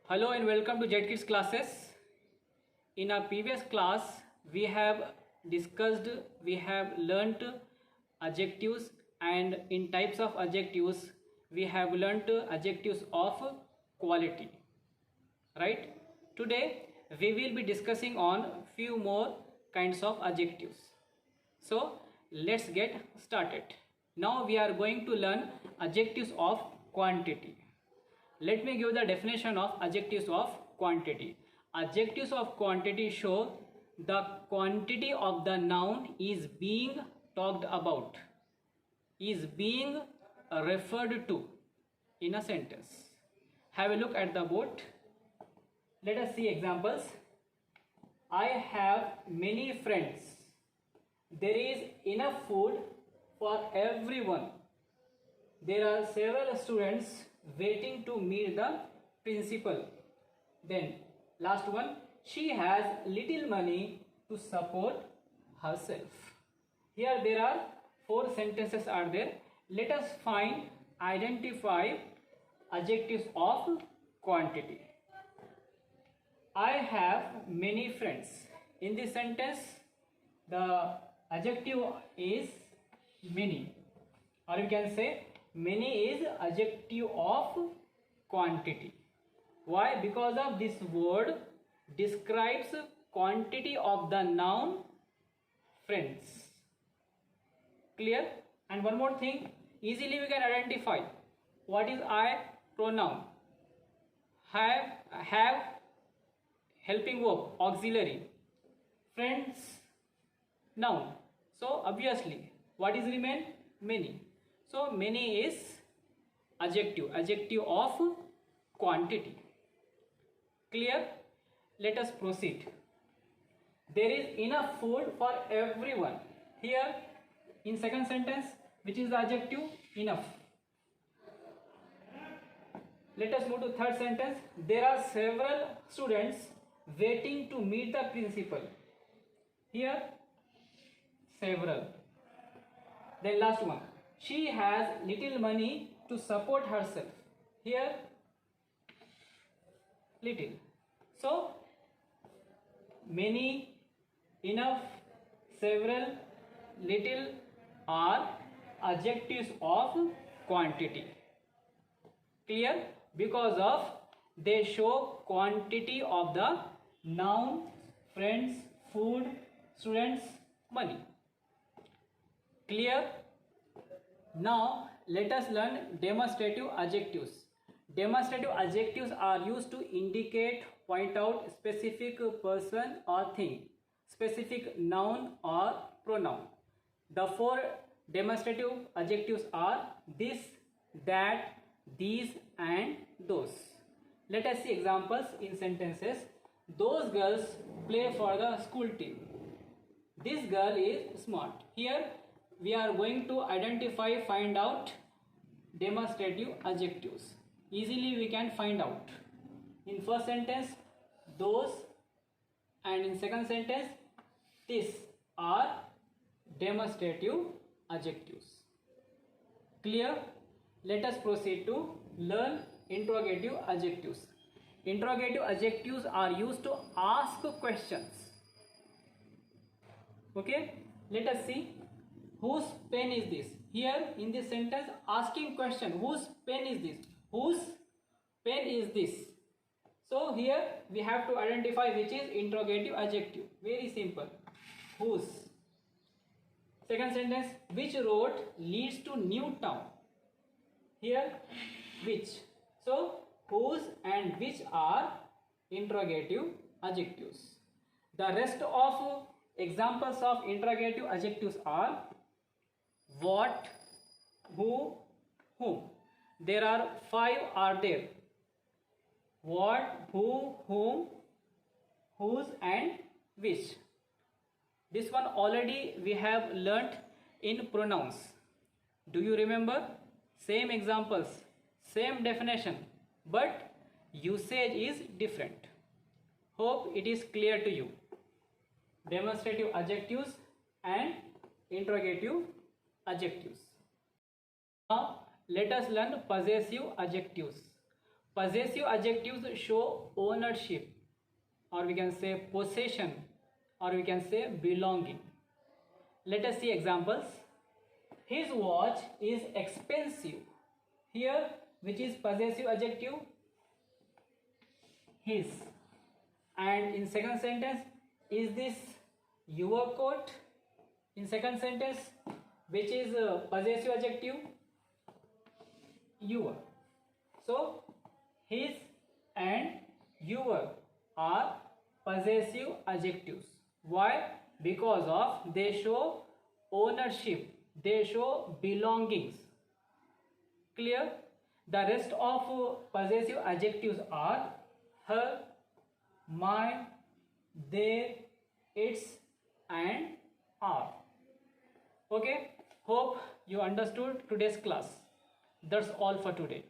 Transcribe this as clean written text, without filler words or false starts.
Hello and welcome to JetKids classes. In our previous class, we have discussed, we have learnt adjectives, and in types of adjectives, we have learnt adjectives of quality. Right? Today, we will be discussing on few more kinds of adjectives. So, let's get started. Now we are going to learn adjectives of quantity. Let me give the definition of adjectives of quantity. Adjectives of quantity show the quantity of the noun is being talked about, is being referred to in a sentence. Have a look at the board. Let us see examples. I have many friends. There is enough food for everyone. There are several students waiting to meet the principal. Then last one, she has little money to support herself. Here there are 4 sentences are there. Let us identify adjectives of quantity. I have many friends. In this sentence, the adjective is many, or you can say many is adjective of quantity. Why? Because of this word describes quantity of the noun friends. Clear? And one more thing, easily we can identify what is I pronoun. Have helping verb, auxiliary. Friends, noun. So obviously what is remain? Many. So many is adjective of quantity. Clear? Let us proceed. There is enough food for everyone. Here in second sentence, which is the adjective? Enough. Let us move to third sentence. There are several students waiting to meet the principal. Here several. Then last one, she has little money to support herself. Here little. So many, enough, several, little are adjectives of quantity. Clear? Because of they show quantity of the noun, friends, food, students, money. Clear? Now let us learn demonstrative adjectives. Demonstrative adjectives are used to indicate, point out specific person or thing, specific noun or pronoun. The 4 demonstrative adjectives are this, that, these and those. Let us see examples in sentences. Those girls play for the school team. This girl is smart. Here we are going to identify, find out demonstrative adjectives. Easily we can find out. In first sentence, those, and in second sentence, this are demonstrative adjectives. Clear? Let us proceed to learn interrogative adjectives. Interrogative adjectives are used to ask questions. Okay? Let us see. Whose pen is this? Here in this sentence, asking question, whose pen is this? Whose pen is this? So here we have to identify which is interrogative adjective. Very simple. Whose. Second sentence, which road leads to New Town? Here which. So whose and which are interrogative adjectives. The rest of examples of interrogative adjectives are what, who, whom. There are 5 are there. What, who, whom, whose and which. This one already we have learnt in pronouns. Do you remember? Same examples, same definition, but usage is different. Hope it is clear to you. Demonstrative adjectives and interrogative adjectives. Now let us learn possessive adjectives. Possessive adjectives show ownership, or we can say possession, or we can say belonging. Let us see examples. His watch is expensive. Here, which is possessive adjective? His. And in second sentence, is this your coat? In second sentence, which is possessive adjective? Your. So his and your are possessive adjectives. Why? Because of they show ownership, they show belongings. Clear? The rest of possessive adjectives are her, mine, their, its and are. Okay, hope you understood today's class. That's all for today.